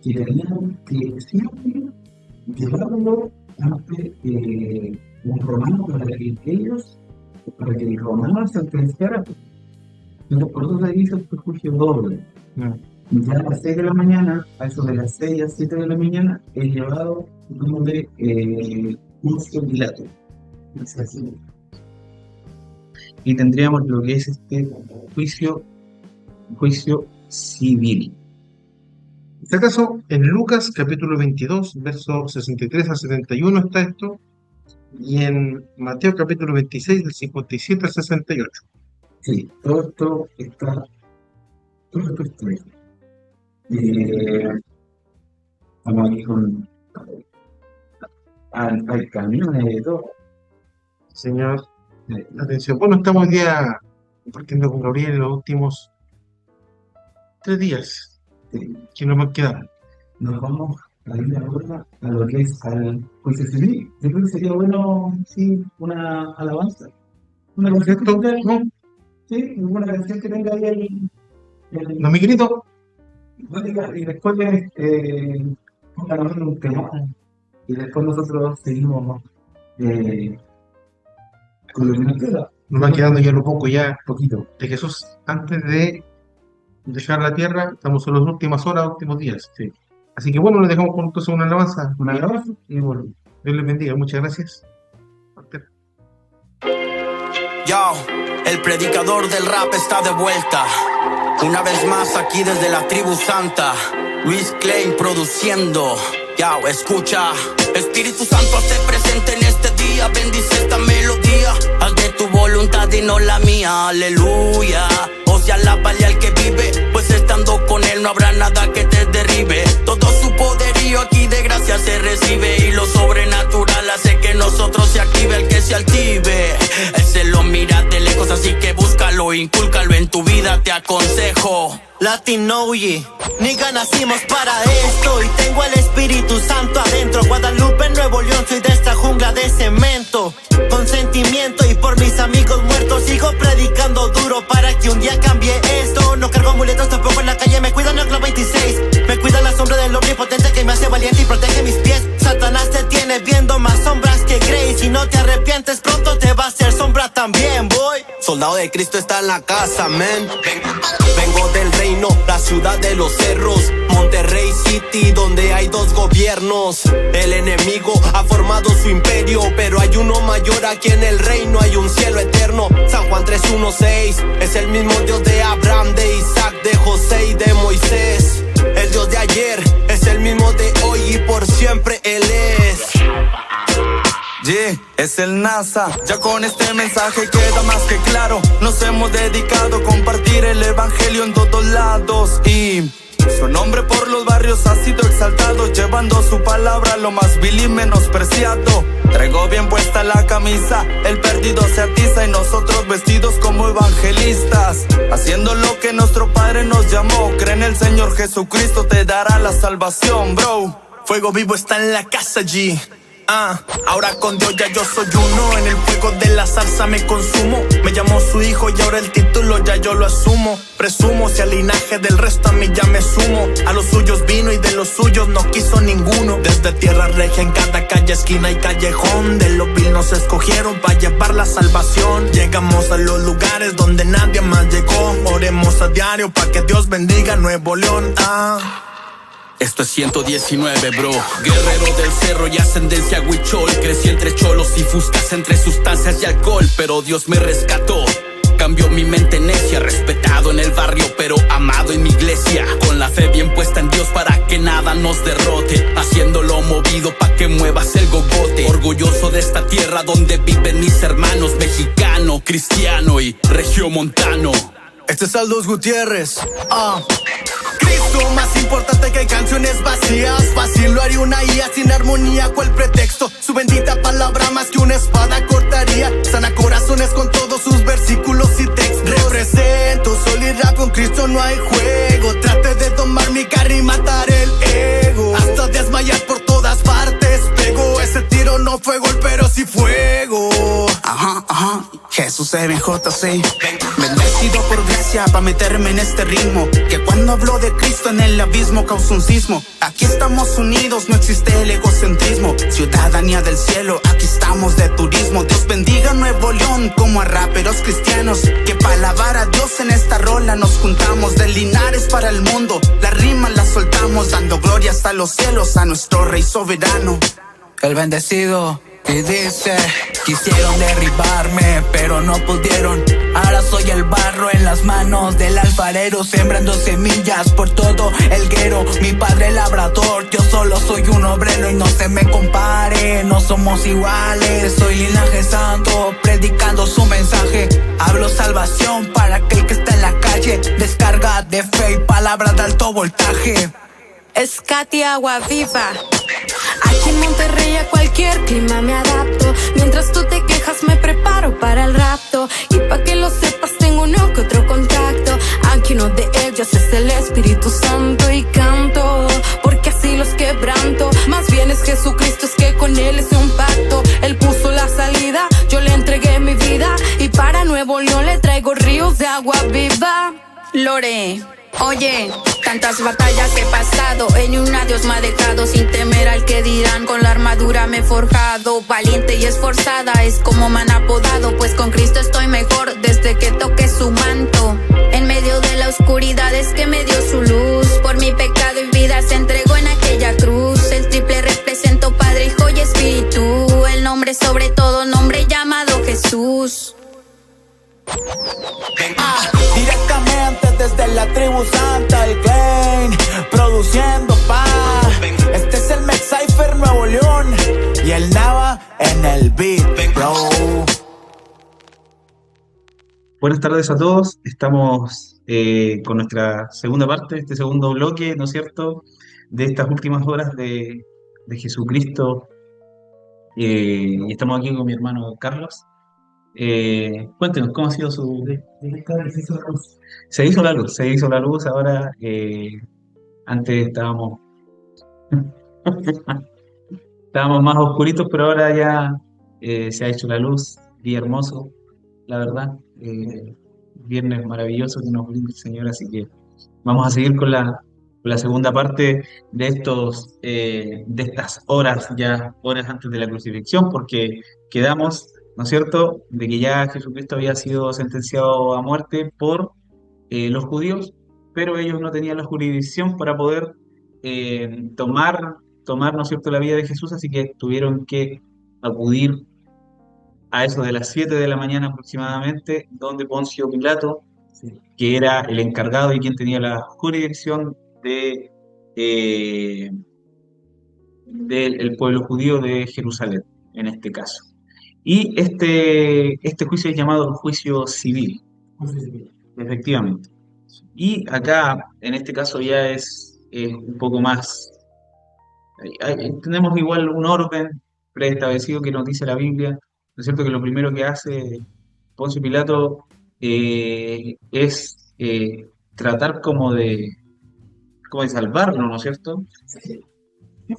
C: Que tenían que siempre llevarlo ante un romano para que el romano sentenciara. Entonces, por eso se dice el prejuicio doble. Ya a las 6 de la mañana, a eso de las 6 a 7 de la mañana, es llevado donde Poncio Pilato. Es así. Y tendríamos lo que es este juicio civil.
B: En este caso, en Lucas capítulo 22, versos 63 a 71 está esto, y en Mateo capítulo 26, del 57 al 68.
C: Sí, todo esto está ahí. Estamos aquí con hay camiones de todo.
B: Señor, atención. Bueno, estamos hoy día compartiendo con Gabriel en los últimos 3 días
C: Sí.
B: que nos quedan.
C: Nos vamos a ir ahora a lo que es al juicio civil. Yo creo que sería bueno, sí, una alabanza. Una canción que
B: ¿Cierto?
C: tenga,
B: ¿No?
C: sí, una canción que tenga ahí
B: ¿No, mi querido?
C: y después pongan un tema y después nosotros seguimos con lo que nos queda.
B: Nos va quedando ya lo poco ya
C: Poquito.
B: de Jesús antes de dejar la tierra. Estamos en las últimas horas, últimos días.
C: Sí.
B: Así que bueno, le dejamos con entonces una alabanza.
C: Una alabanza y volvemos.
B: Dios les bendiga. Muchas gracias.
D: Yo, el predicador del rap está de vuelta. Una vez más aquí desde la tribu santa. Luis Klein produciendo. Yo, escucha. Espíritu Santo, hazte presente en este día. Bendice esta melodía. Haz de tu voluntad y no la mía. Aleluya. O sea, alábale al que vive, pues estando con él no habrá nada que te derribe. Todo su poderío aquí de gracia se recibe, y lo sobrenatural hace que nosotros se active el que se altive. Él se lo mira de lejos, así que búscalo, incúlcalo en tu vida, te aconsejo.
E: Latino, oye, nigga, nacimos para esto y tengo el Espíritu Santo adentro. Guadalupe, Nuevo León, soy de esta jungla de cemento. Con sentimiento y por mis amigos muertos sigo predicando duro para que un día cambie esto. No cargo amuletos tampoco en la calle, me cuida el Club 26. Me cuida la sombra del omnipotente que me hace valiente y protege mis pies. Satanás te tiene viendo más sombras que Grey. Si no te arrepientes pronto te va a hacer sombra también, boy.
D: Soldado de Cristo está en la casa, man. Vengo del reino, la ciudad de los cerros, Monterrey City, donde hay 2 gobiernos. El enemigo ha formado su imperio, pero hay uno mayor aquí en el reino, hay un cielo eterno. San Juan 3:1-6, es el mismo Dios de Abraham, de Isaac, de José y de Moisés. El Dios de ayer es el mismo de hoy y por siempre Él es.
F: Yeah, es el NASA. Ya con este mensaje queda más que claro. Nos hemos dedicado a compartir el evangelio en todos lados. Y su nombre por los barrios ha sido exaltado, llevando su palabra a lo más vil y menospreciado. Traigo bien puesta la camisa, el perdido se atiza y nosotros vestidos como evangelistas, haciendo lo que nuestro Padre nos llamó. Cree en el Señor Jesucristo, te dará la salvación, bro.
E: Fuego vivo está en la casa, G. Ahora con Dios ya yo soy uno. En el fuego de la salsa me consumo. Me llamó su hijo y ahora el título ya yo lo asumo. Presumo, si al linaje del resto a mí ya me sumo. A los suyos vino y de los suyos no quiso ninguno. Desde tierra regia en cada calle, esquina y callejón, de lo vil nos escogieron para llevar la salvación. Llegamos a los lugares donde nadie más llegó. Oremos a diario para que Dios bendiga Nuevo León.
D: Esto es 119, bro. Guerrero del cerro y ascendencia huichol. Crecí entre cholos y fuscas, entre sustancias y alcohol, pero Dios me rescató. cambió mi mente necia. Respetado en el barrio pero amado en mi iglesia, con la fe bien puesta en Dios para que nada nos derrote, haciéndolo movido pa' que muevas el gogote. Orgulloso de esta tierra donde viven mis hermanos, mexicano, cristiano y regiomontano.
E: Este es Aldous Gutiérrez. Cristo, más importante que canciones vacías. Fácil lo haría una IA sin armonía, ¿cuál pretexto? Su bendita palabra más que una espada cortaría. Sana corazones con todos sus versículos y textos. Represento sol y rap, con Cristo no hay juego. Trate de tomar mi carro y matar el ego, hasta desmayar por todas partes. Pego ese tiro, no fue gol pero sí fuego. Jesús MJC. Bendecido por gracia pa' meterme en este ritmo, que cuando hablo de Cristo en el abismo causa un sismo. Aquí estamos unidos, no existe el egocentrismo. Ciudadanía del cielo, aquí estamos de turismo. Dios bendiga Nuevo León como a raperos cristianos, que para alabar a Dios en esta rola nos juntamos. De Linares para el mundo, las rimas las soltamos, dando gloria hasta los cielos a nuestro Rey soberano. El bendecido. Y dice, quisieron derribarme, pero no pudieron. Ahora soy el barro en las manos del alfarero, sembrando semillas por todo el guero. Mi padre labrador, yo solo soy un obrero y no se me compare, no somos iguales. Soy linaje santo, predicando su mensaje. Hablo salvación para aquel que está en la calle. Descarga de fe y palabras de alto voltaje.
G: Es Katy Agua Viva. Aquí en Monterrey a cualquier clima me adapto. Mientras tú te quejas me preparo para el rapto. Y pa' que lo sepas tengo uno que otro contacto. Aquí uno de ellos es el Espíritu Santo. Y canto porque así los quebranto. Más bien es Jesucristo, es que con él hice un pacto. Él puso la salida, yo le entregué mi vida. Y para Nuevo León le traigo ríos de agua viva. Lore, oye, tantas batallas he pasado, en una Dios me ha dejado, sin temer al que dirán, con la armadura me he forjado. Valiente y esforzada es como me han apodado, pues con Cristo estoy mejor desde que toqué su manto. En medio de la oscuridad es que me dio su luz, por mi pecado y vida se entregó en aquella cruz. El triple represento Padre, Hijo y Espíritu, el nombre sobre todo nombre llamado Jesús.
E: Directamente desde la tribu santa, el Klein, produciendo paz. Este es el Mexcypher Nuevo León y el Nava en el beat, bro.
C: Buenas tardes a todos, estamos con nuestra segunda parte, este segundo bloque, ¿no es cierto?, de estas últimas horas de Jesucristo. Y estamos aquí con mi hermano Carlos. Cuéntenos, ¿cómo ha sido su... Se hizo la luz ahora. Antes estábamos más oscuritos, pero ahora ya se ha hecho la luz, día hermoso, la verdad. Viernes maravilloso que nos brinda el Señor, así que vamos a seguir con la segunda parte de estas horas, ya horas antes de la crucifixión, porque quedamos, ¿no es cierto?, de que ya Jesucristo había sido sentenciado a muerte por los judíos, pero ellos no tenían la jurisdicción para poder tomar, ¿no es cierto?, la vida de Jesús, así que tuvieron que acudir a eso de las 7 de la mañana aproximadamente, donde Poncio Pilato, que era el encargado y quien tenía la jurisdicción del pueblo judío de Jerusalén, en este caso. Y este juicio es llamado el juicio civil, efectivamente. Y acá, en este caso, ya es un poco más... tenemos igual un orden preestablecido que nos dice la Biblia, ¿no es cierto?, que lo primero que hace Poncio Pilato es tratar como de salvarlo, ¿no es cierto?
B: Y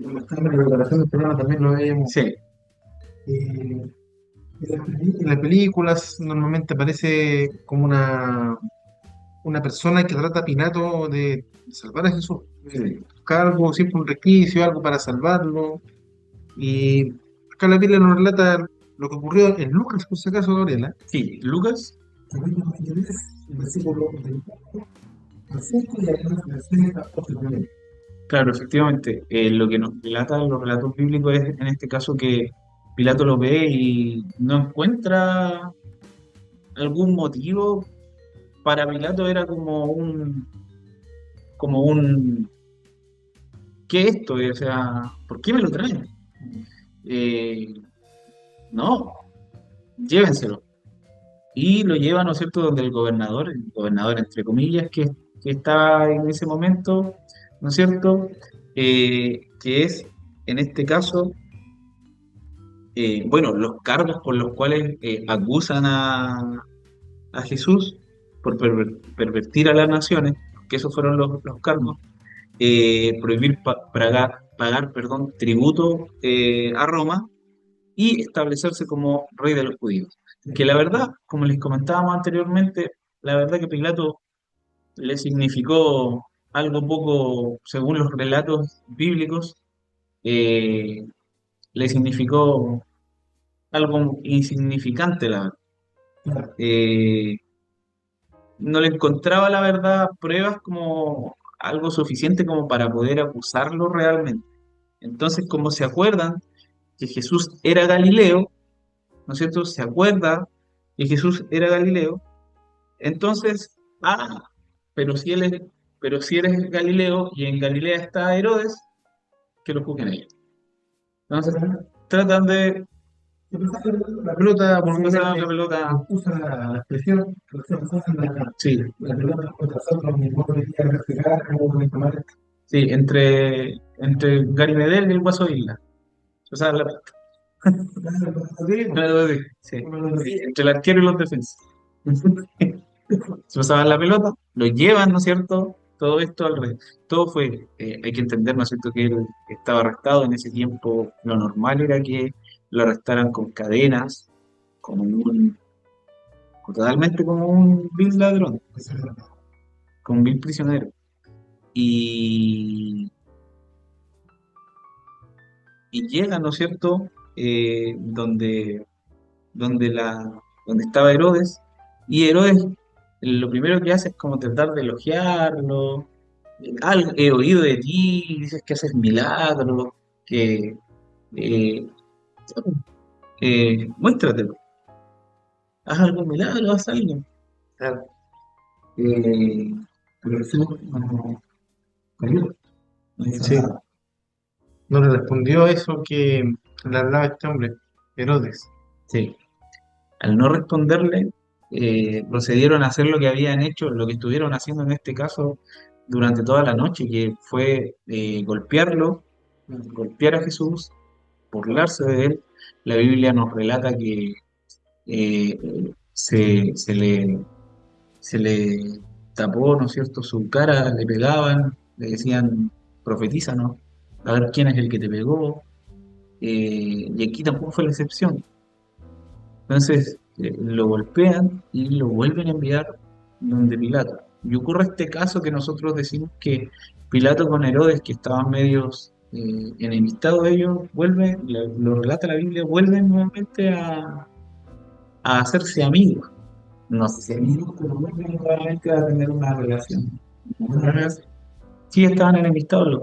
B: como está en la preparación del programa también lo veíamos.
C: Sí.
B: En las películas normalmente aparece como una persona que trata a Pilato de salvar a Jesús. Buscar algo, siempre un resquicio, algo para salvarlo. Y acá la Biblia nos relata lo que ocurrió en Lucas, por si acaso, Gabriela.
C: Sí, Lucas. Claro, efectivamente, lo que nos relatan los relatos bíblicos es en este caso que Pilato lo ve y no encuentra algún motivo, para Pilato era como un, ¿qué es esto? O sea, ¿por qué me lo traen? Eh, no, llévenselo. Y lo llevan, ¿no es cierto?, donde el gobernador entre comillas, que está en ese momento, ¿no es cierto?, que es, en este caso, bueno, los cargos por los cuales acusan a Jesús por pervertir a las naciones, que esos fueron los cargos, prohibir pagar, perdón, tributo a Roma y establecerse como rey de los judíos. Que la verdad, como les comentábamos anteriormente, la verdad que Pilato le significó algo poco, según los relatos bíblicos, eh, le significó algo insignificante, la verdad. No le encontraba, la verdad, pruebas como algo suficiente como para poder acusarlo realmente. Entonces, como se acuerdan que Jesús era Galileo, ¿no es cierto? Se acuerda que Jesús era Galileo, entonces, pero si él es, pero si eres Galileo y en Galilea está Herodes, que lo juzguen a ellos. Entonces, tratan de
B: La pelota, por lo
C: pasar
B: menos,
C: la pelota.
B: usa la expresión,
C: Sí,
B: la pelota contra nosotros, mi modo de respirar, cómo me tomar.
C: sí, entre Gary Medel y el Guaso Isla. O sea, claro, sí, sí, sí, entre el arquero y los defensas. Se pasaban la pelota, lo llevan, ¿no es cierto? Todo esto todo fue, hay que entender, ¿no es cierto?, que él estaba arrestado en ese tiempo. Lo normal era que lo arrestaran con cadenas, como totalmente como un vil ladrón, como un vil prisionero. Y, y llega, ¿no es cierto?, donde estaba Herodes, y Herodes lo primero que hace es como tratar de elogiarlo. Algo he oído de ti, dices que haces milagros, que eh, muéstratelo, haz algún milagro, haz algo. Claro. Eh, pero Jesús no cayó, no hizo
B: Sí,
C: nada.
B: no le respondió eso que le hablaba este hombre, Herodes.
C: Sí. Al no responderle, procedieron a hacer lo que habían hecho, lo que estuvieron haciendo en este caso durante toda la noche, que fue golpear a Jesús, burlarse de él. La Biblia nos relata que eh, se le tapó, ¿no es cierto?, su cara, le pegaban, le decían, profetízanos, a ver quién es el que te pegó. Y aquí tampoco fue la excepción. Entonces lo golpean y lo vuelven a enviar donde Pilato. Y ocurre este caso que nosotros decimos que Pilato con Herodes, que estaban medios enemistados ellos, lo relata la Biblia, vuelven nuevamente a hacerse amigos. No sé si amigos, pero vuelven nuevamente a tener una relación. Sí, estaban enemistados los.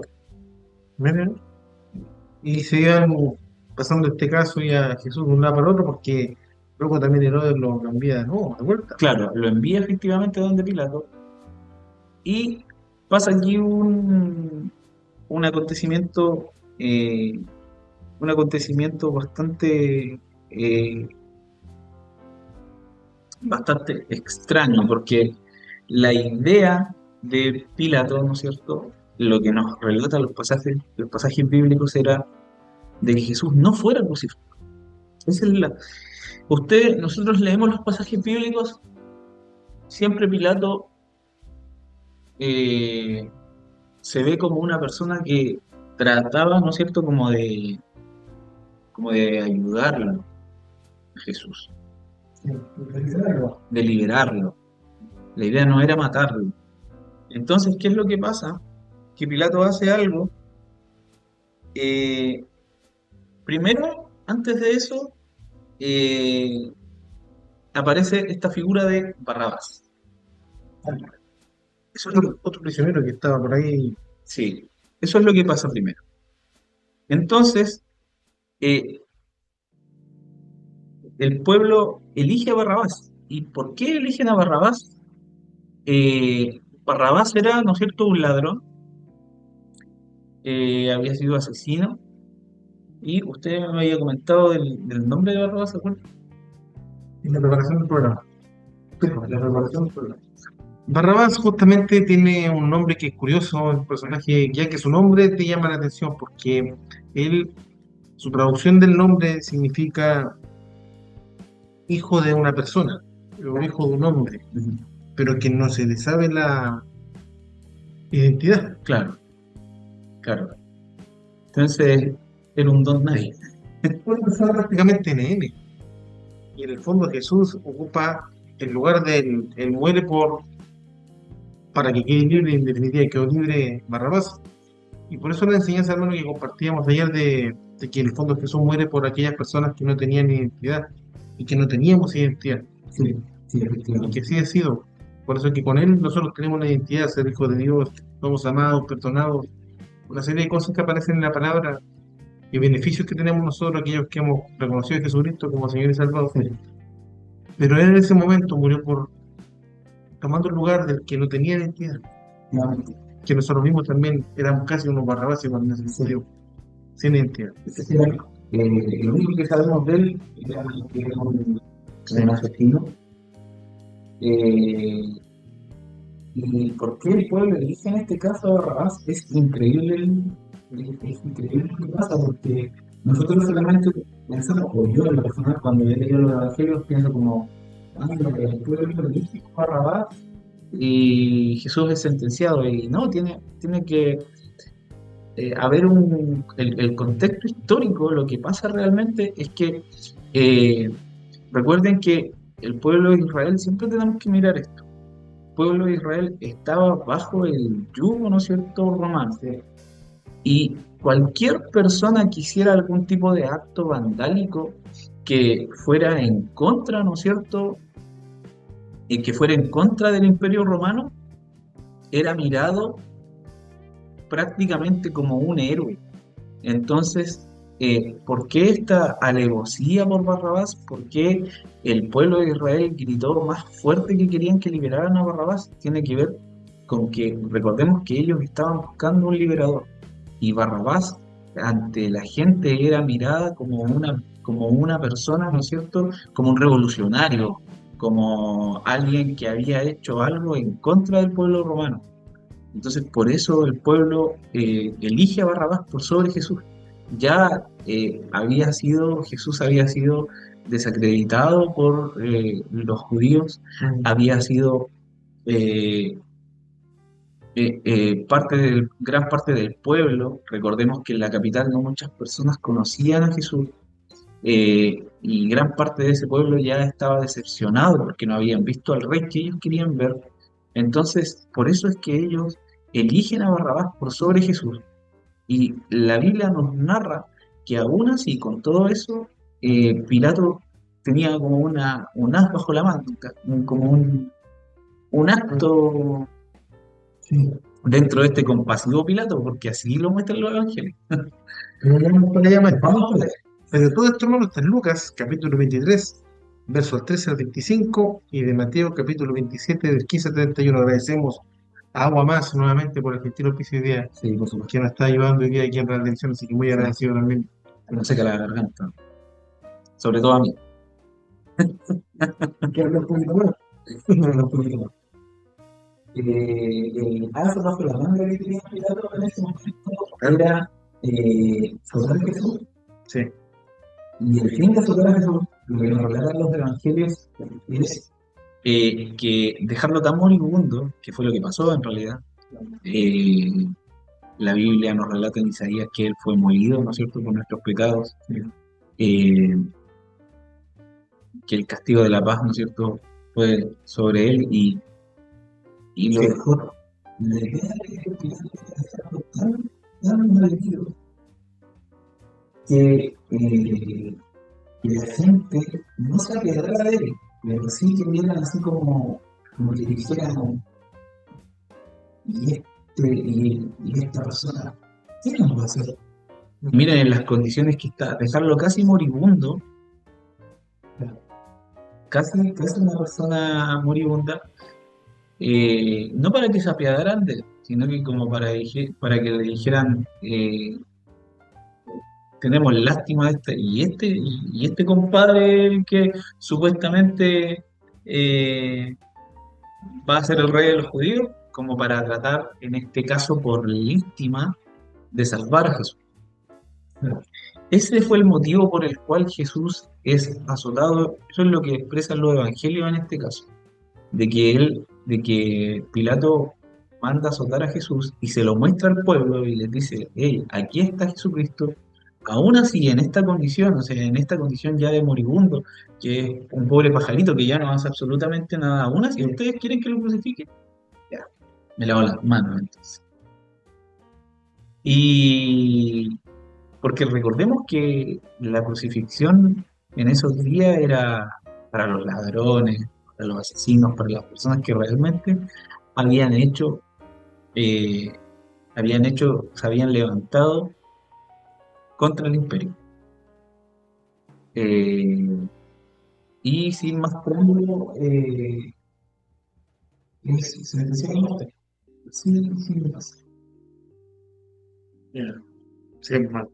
B: Mira, y se iban pasando este caso y a Jesús de un lado para el otro, porque luego también Herodes lo cambia de nuevo, de vuelta.
C: Claro, lo envía efectivamente donde Pilato. Y pasa aquí un acontecimiento, eh, bastante extraño, porque la idea de Pilato, ¿no es cierto?, lo que nos relata los pasajes bíblicos era de que Jesús no fuera crucificado. Esa es nosotros leemos los pasajes bíblicos, siempre Pilato eh, se ve como una persona que trataba, ¿no es cierto?, como de ayudarlo a Jesús, de liberarlo. La idea no era matarlo. Entonces, ¿qué es lo que pasa? Que Pilato hace algo. eh, Primero, antes de eso, eh, aparece esta figura de Barrabás. Eso es lo que,
B: Otro prisionero que estaba por ahí.
C: sí, eso es lo que pasa primero. Entonces, eh, el pueblo elige a Barrabás. ¿Y por qué eligen a Barrabás? Barrabás era, ¿no es cierto?, un ladrón, había sido asesino, y usted me había comentado del nombre de Barrabás, ¿se acuerda?
B: En la preparación del programa.
C: Sí, pues, la preparación del programa.
B: Barrabás justamente tiene un nombre que es curioso, el personaje, ya que su nombre te llama la atención porque él, su traducción del nombre significa hijo de una persona, o hijo de un hombre,
C: Ujú.
B: pero que no se le sabe la identidad.
C: Claro, claro. Entonces, era un don nadie.
B: Una persona prácticamente NN. Y en el fondo Jesús ocupa el lugar del, él muere para que quede libre, en definitiva quedó libre Barrabás. Y por eso la enseñanza, hermano, que compartíamos ayer de que en el fondo Jesús muere por aquellas personas que no tenían identidad y que no teníamos identidad.
C: Sí, sí,
B: Y
C: efectivamente.
B: que así ha sido. Por eso que con Él nosotros tenemos una identidad, ser hijos de Dios, somos amados, perdonados, una serie de cosas que aparecen en la palabra y beneficios que tenemos nosotros, aquellos que hemos reconocido a Jesucristo como Señor y Salvador.
C: Sí.
B: Pero Él en ese momento murió por tomando el lugar del que no tenía identidad,
C: Nuevamente.
B: que nosotros mismos también éramos casi unos Barrabás cuando necesario, sin identidad.
C: Ese era, lo único que sabemos de él era que era un asesino. Eh, ¿Y por qué el pueblo elige en este caso a Barrabás? Es increíble, es increíble lo que pasa, porque nosotros solamente pensamos, o yo en lo personal, cuando he leído los evangelios, pienso como, el pueblo elige a Barrabás y Jesús es sentenciado. Y no, tiene que haber el contexto histórico. Lo que pasa realmente es que recuerden que el pueblo de Israel, siempre tenemos que mirar esto. El pueblo de Israel estaba bajo el yugo, ¿no es cierto?, romano. Y cualquier persona que hiciera algún tipo de acto vandálico que fuera en contra, ¿no es cierto?, y que fuera en contra del Imperio Romano, era mirado prácticamente como un héroe. Entonces, ¿por qué esta alevosía por Barrabás? ¿Por qué el pueblo de Israel gritó más fuerte que querían que liberaran a Barrabás? Tiene que ver con que recordemos que ellos estaban buscando un liberador y Barrabás ante la gente era mirada como una persona, ¿no es cierto? Como un revolucionario, como alguien que había hecho algo en contra del pueblo romano. Entonces, por eso el pueblo elige a Barrabás por sobre Jesús. Ya Jesús había sido desacreditado por los judíos, había sido eh, gran parte del pueblo. Recordemos que en la capital no muchas personas conocían a Jesús, y gran parte de ese pueblo ya estaba decepcionado porque no habían visto al rey que ellos querían ver. Entonces, por eso es que ellos eligen a Barrabás por sobre Jesús. Y la Biblia nos narra que aún así, con todo eso, Pilato tenía como un as bajo la manga, como un acto dentro de este compasivo Pilato, porque así lo muestran los evangelios.
B: Pero todo esto, hermano, está en Lucas, capítulo 23, versos 13 al 25, y de Mateo, capítulo 27, del 15 al 31. Agradecemos a Agua Más nuevamente por el gentil auspicio hoy día
C: Sí, por supuesto.
B: que nos está ayudando hoy día aquí en la atención, así que muy agradecido también.
C: No seca la garganta. Sobre todo a mí.
B: Que habla un poquito más.
C: Alza bajo la manga que tenía Pilato en ese momento era soltar a Jesús.
B: Sí,
C: Y el fin de soltar a Jesús, lo que nos relatan los evangelios, es que dejarlo tan moribundo, que fue lo que pasó en realidad. La Biblia nos relata en Isaías que él fue molido, ¿no es cierto?, por nuestros pecados. Que el castigo de la paz, ¿no es cierto?, fue sobre él y lo dejó. La idea de que Pilato había estado tan malherido que la gente no se apiadara de él, pero sí que vieran así como que dijeran, y esta persona, ¿qué nos va a hacer? Miren en las condiciones que está, dejarlo casi moribundo, casi una persona moribunda, no para que se apiadaran de él, sino que como para que le dijeran, tenemos lástima de y este compadre el que supuestamente eh, va a ser el rey de los judíos, como para tratar, en este caso, por lástima, de salvar a Jesús. Ese fue el motivo por el cual Jesús es azotado. Eso es lo que expresan los evangelios en este caso, de que Pilato manda a azotar a Jesús y se lo muestra al pueblo y les dice, hey, aquí está Jesucristo, aún así en esta condición, o sea, en esta condición ya de moribundo, que es un pobre pajarito que ya no hace absolutamente nada, aún así ustedes quieren que lo crucifiquen, ya, me lavo las manos entonces. Y porque recordemos que la crucifixión en esos días era para los ladrones, para los asesinos, para las personas que realmente habían hecho, eh, se habían levantado contra el imperio. Eh, y sin más preámbulo, se me decía la muerte. Sí, sí, me pasa.
B: Ya. Sí, hermano.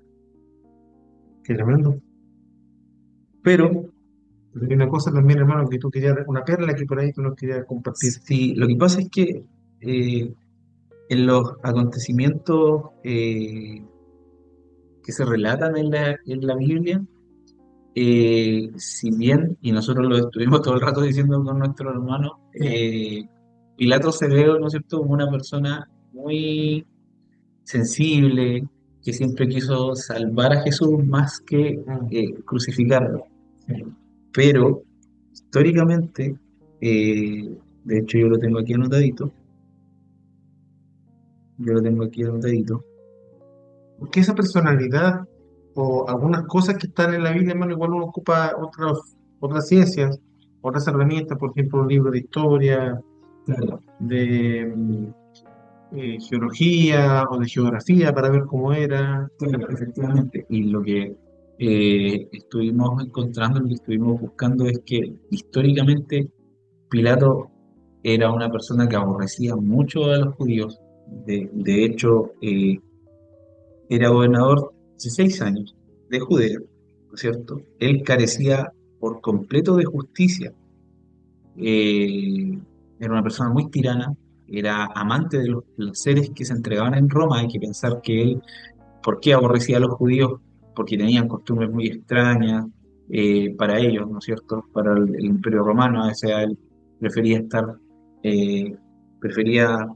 B: Qué tremendo. Pero hay una cosa también, hermano, que tú querías, una perla que por ahí tú nos querías compartir.
C: Sí, lo que pasa es que en los acontecimientos que se relatan en la Biblia, si bien, y nosotros lo estuvimos todo el rato diciendo con nuestros hermanos, Pilato se ve, ¿no es cierto?, como una persona muy sensible, que siempre quiso salvar a Jesús más que crucificarlo. Pero históricamente, de hecho yo lo tengo aquí anotadito,
B: Porque esa personalidad o algunas cosas que están en la Biblia, hermano, igual uno ocupa otras ciencias, otras herramientas, por ejemplo, un libro de historia,
C: claro,
B: de geología o de geografía para ver cómo era.
C: claro, efectivamente. Y lo que estuvimos encontrando, lo que estuvimos buscando es que históricamente Pilato era una persona que aborrecía mucho a los judíos. De hecho, era gobernador hace 6 años de Judea, ¿no es cierto? Él carecía por completo de justicia. Eh, Era una persona muy tirana, era amante de los placeres que se entregaban en Roma. Hay que pensar que él, ¿por qué aborrecía a los judíos? Porque tenían costumbres muy extrañas para ellos, ¿no es cierto? Para el Imperio Romano, o sea, él prefería eh, prefería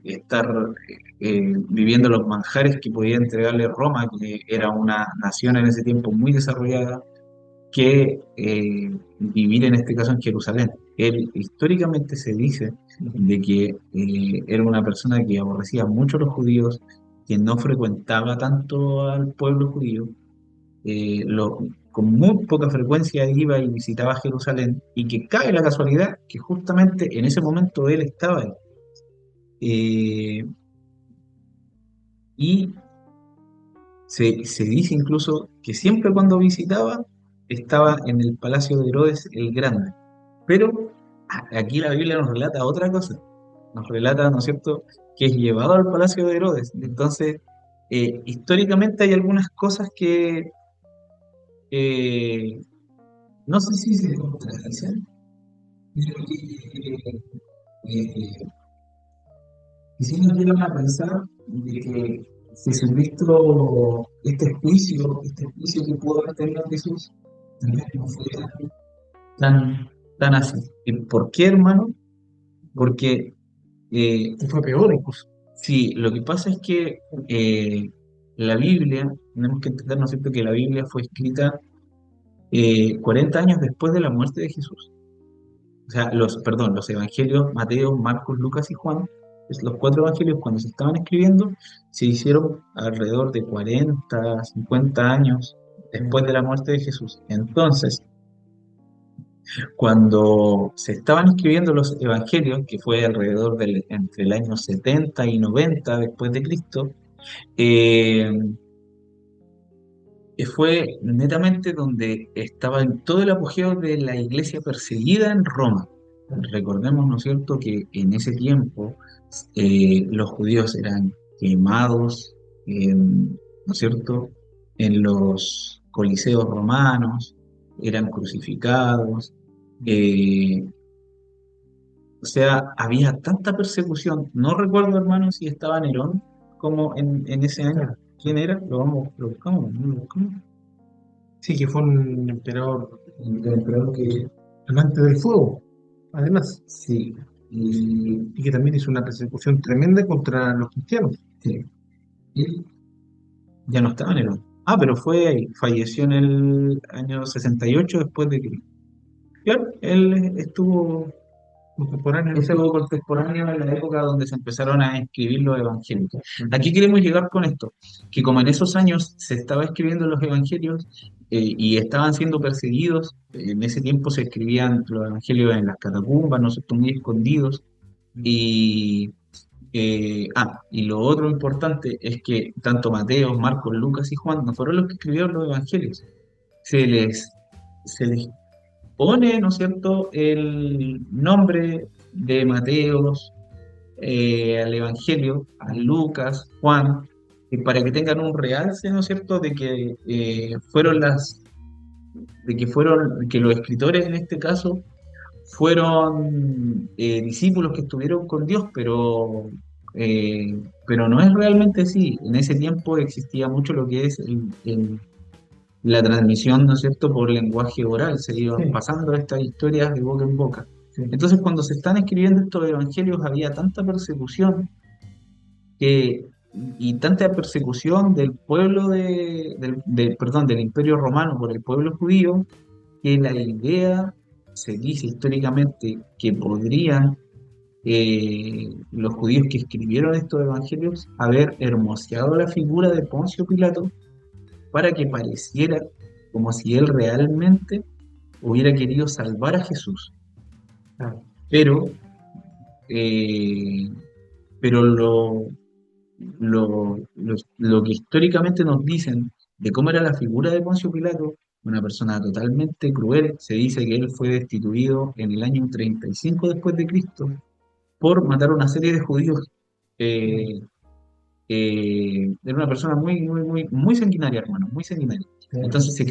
C: estar viviendo los manjares que podía entregarle Roma, que era una nación en ese tiempo muy desarrollada, que vivir en este caso en Jerusalén. Él históricamente se dice de que era una persona que aborrecía mucho a los judíos, que no frecuentaba tanto al pueblo judío, con muy poca frecuencia iba y visitaba Jerusalén, y que cae la casualidad que justamente en ese momento él estaba ahí. Eh, y se dice incluso que siempre cuando visitaba estaba en el palacio de Herodes el Grande. Pero aquí la Biblia nos relata otra cosa. Nos relata, ¿no es cierto?, que es llevado al palacio de Herodes. Entonces, históricamente hay algunas cosas que no sé si se contradicen, pero eh, y si nos llegan a pensar de que Jesucristo, este juicio que pudo haber tenido Jesús, también no fue tan así. ¿Y por qué, hermano? Porque
B: Y fue peor incluso.
C: sí, lo que pasa es que la Biblia, tenemos que entender, ¿no es cierto?, que la Biblia fue escrita 40 años después de la muerte de Jesús. O sea, los evangelios, Mateo, Marcos, Lucas y Juan, los 4 evangelios cuando se estaban escribiendo, se hicieron alrededor de 40, 50 años después de la muerte de Jesús. Entonces, cuando se estaban escribiendo los evangelios, que fue alrededor entre el año 70 y 90 después de Cristo, eh, fue netamente donde estaba en todo el apogeo de la iglesia perseguida en Roma. Recordemos, ¿no es cierto?, que en ese tiempo los judíos eran quemados, ¿no es cierto?, en los coliseos romanos, eran crucificados, eh, o sea, había tanta persecución. No recuerdo, hermano, si estaba Nerón como en ese año. ¿Quién era? Lo buscamos, ¿no? Lo buscamos.
B: Sí, que fue un emperador
C: El emperador que
B: amante del fuego, además,
C: sí, y
B: y que también hizo una persecución tremenda contra los cristianos.
C: sí, y ya no estaba Nerón. Ah, pero falleció en el año 68 después de Cristo. Claro, él
B: Contemporáneo.
C: estuvo contemporáneo en la época donde se empezaron a escribir los evangelios. Aquí queremos llegar con esto, que como en esos años se estaba escribiendo los evangelios y estaban siendo perseguidos, en ese tiempo se escribían los evangelios en las catacumbas, no sé, muy escondidos, y y lo otro importante es que tanto Mateo, Marcos, Lucas y Juan no fueron los que escribieron los evangelios. Se les, se les pone, ¿no es cierto?, el nombre de Mateos al evangelio, a Lucas, Juan, para que tengan un realce, ¿no es cierto?, de que que los escritores en este caso fueron discípulos que estuvieron con Dios, pero no es realmente así. En ese tiempo existía mucho lo que es la transmisión, ¿no es cierto?, por lenguaje oral, se iban
B: Sí.
C: pasando estas historias de boca en boca.
B: Sí.
C: Entonces, cuando se están escribiendo estos evangelios, había tanta persecución que, y tanta persecución del pueblo perdón, del Imperio Romano por el pueblo judío, que la idea se dice históricamente que podrían los judíos que escribieron estos evangelios haber hermoseado la figura de Poncio Pilato para que pareciera como si él realmente hubiera querido salvar a Jesús.
B: Claro.
C: Pero, eh, pero lo que históricamente nos dicen de cómo era la figura de Poncio Pilato, una persona totalmente cruel, se dice que él fue destituido en el año 35 después de Cristo por matar a una serie de judíos. eh, Era una persona muy, muy, muy, muy sanguinaria, hermano, muy sanguinaria. Entonces se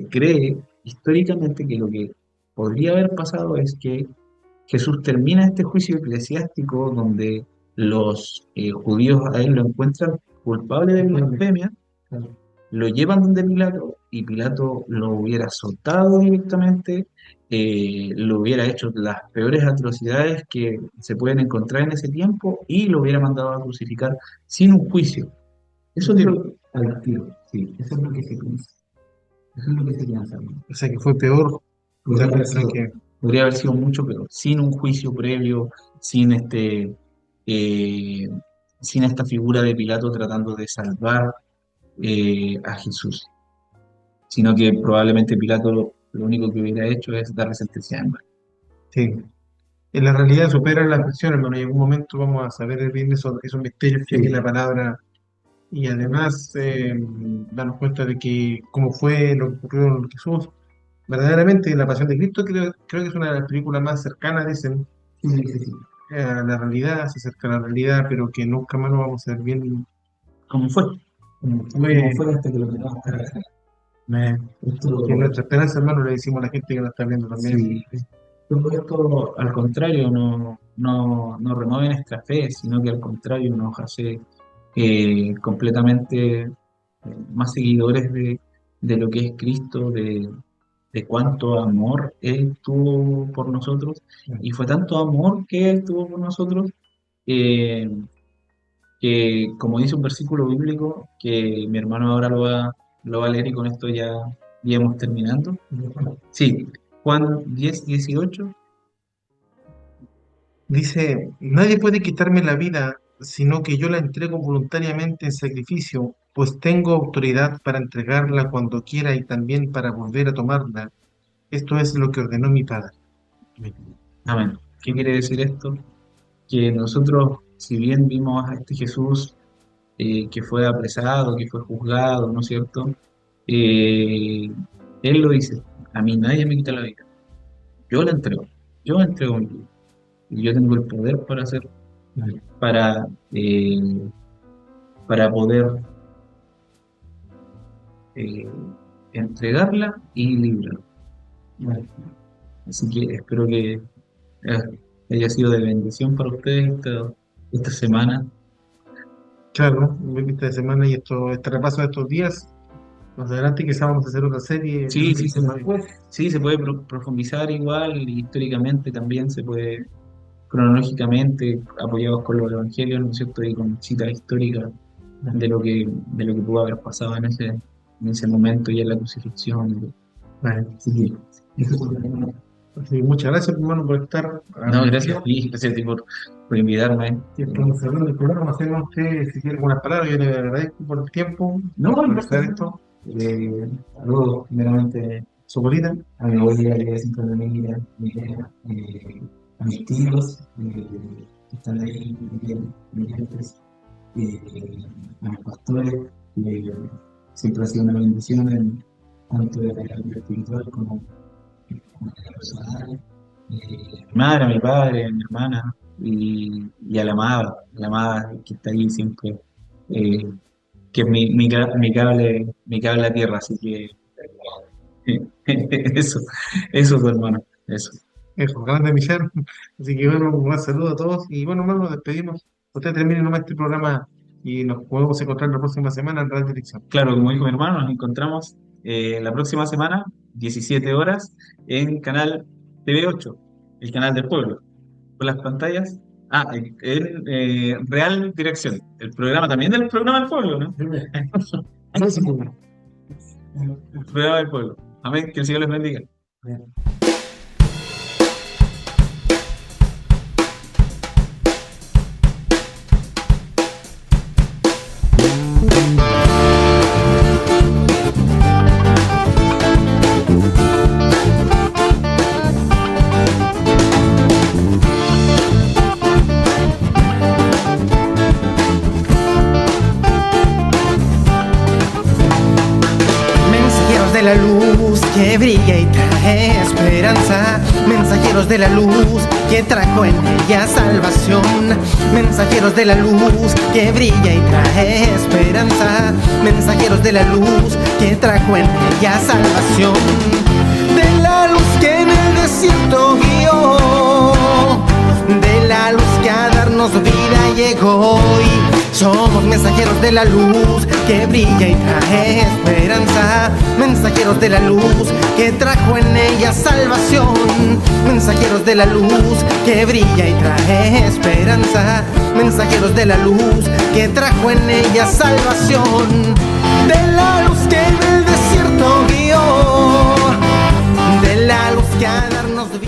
C: cree históricamente que lo que podría haber pasado es que Jesús termina este juicio eclesiástico donde los judíos a él lo encuentran culpable de blasfemia,
B: Claro.
C: lo llevan donde Pilato y Pilato lo hubiera azotado directamente, lo hubiera hecho las peores atrocidades que se pueden encontrar en ese tiempo y lo hubiera mandado a crucificar sin un juicio. Eso es lo al tiro, sí, eso es lo que se piensa. Eso es lo que se piensa, hermano.
B: O sea que fue peor.
C: Podría
B: La
C: haber
B: persona
C: sido,
B: que,
C: podría haber sido mucho peor, sin un juicio previo, sin eh, sin esta figura de Pilato tratando de salvar a Jesús, sino que probablemente Pilato lo único que hubiera hecho es darle sentencia de muerte.
B: sí. En la realidad supera la ficción, hermano, y en algún momento vamos a saber bien esos misterios que hay en la palabra y además darnos cuenta de que cómo fue lo que ocurrió en Jesús. Verdaderamente, La Pasión de Cristo creo que es una de las películas más cercanas, dicen, a la realidad, se acerca a la realidad, pero que nunca más nos vamos a ver bien.
C: ¿Cómo fue?
B: Fue-
C: ¿Cómo fue hasta que lo tengamos que hacer?
B: Que nuestra esperanza, hermano, le decimos a la gente que nos está viendo también.
C: Sí. Todo esto, al contrario, no remueve nuestra fe, sino que al contrario nos hace completamente más seguidores de lo que es Cristo, de cuánto amor Él tuvo por nosotros. Y fue tanto amor que Él tuvo por nosotros eh, que, como dice un versículo bíblico, que mi hermano ahora lo va a leer y con esto ya íbamos terminando. Sí, Juan 10:18.
B: Dice, nadie puede quitarme la vida, sino que yo la entrego voluntariamente en sacrificio, pues tengo autoridad para entregarla cuando quiera y también para volver a tomarla. Esto es lo que ordenó mi Padre.
C: Amén. ¿Qué quiere decir esto? Que nosotros, si bien vimos a este Jesús que fue apresado, que fue juzgado, ¿no es cierto? Eh, Él lo dice, a mí nadie me quita la vida, yo la entrego, yo entrego mi vida, y yo tengo el poder para hacer, para, eh, para poder eh, entregarla y librarla. Así que espero que haya sido de bendición para ustedes esta semana.
B: Claro, ¿no? Vista de semana y este repaso de estos días. Más adelante quizás vamos a hacer otra serie.
C: Sí, sí, se puede profundizar igual, históricamente también se puede, cronológicamente, apoyados con los evangelios, ¿no es cierto? Y con citas históricas de lo que pudo haber pasado en ese momento y en la crucifixión.
B: Vale.
C: Así que, eso es lo que-
B: Así que muchas gracias, hermano, por estar.
C: No, gracias a ti por invitarme.
B: Y estamos cerrando el programa. No sé, no sé si tiene algunas palabras. Yo le agradezco por el tiempo.
C: No,
B: por
C: no,
B: hacer esto.
C: saludos primeramente
B: Su bolita.
C: a mi abuela, que es siempre de mí, a mis tíos que están ahí, militares, a mis pastores, que siempre ha sido una bendición tanto de la vida espiritual como la personal. Mi madre, a mi padre, a mi hermana y a la amada que está ahí siempre, que es mi cable a tierra, así que eso, tu hermano, eso.
B: Eso, grande Michelle. Así que bueno, un buen saludo a todos. Y bueno, hermano, nos despedimos. Usted termine nomás este programa y nos podemos encontrar la próxima semana en Radio Dirección.
C: Claro, como dijo mi hermano, nos encontramos la próxima semana, 17 horas, en canal TV8, el canal del pueblo, con las pantallas. En Real Dirección, el programa también del programa del pueblo, ¿no? El programa del pueblo. Amén, que el Señor les bendiga.
A: Mensajeros de la luz que brilla y trae esperanza. Mensajeros de la luz que trajo en ella salvación. Mensajeros de la luz que brilla y trae esperanza. Mensajeros de la luz que trajo en ella salvación. De la luz que en el desierto guió, de la luz que a darnos vida llegó hoy. Somos mensajeros de la luz que brilla y trae esperanza. Mensajeros de la luz que trajo en ella salvación. Mensajeros de la luz que brilla y trae esperanza. Mensajeros de la luz que trajo en ella salvación. De la luz que en el desierto guió, de la luz que a darnos vida.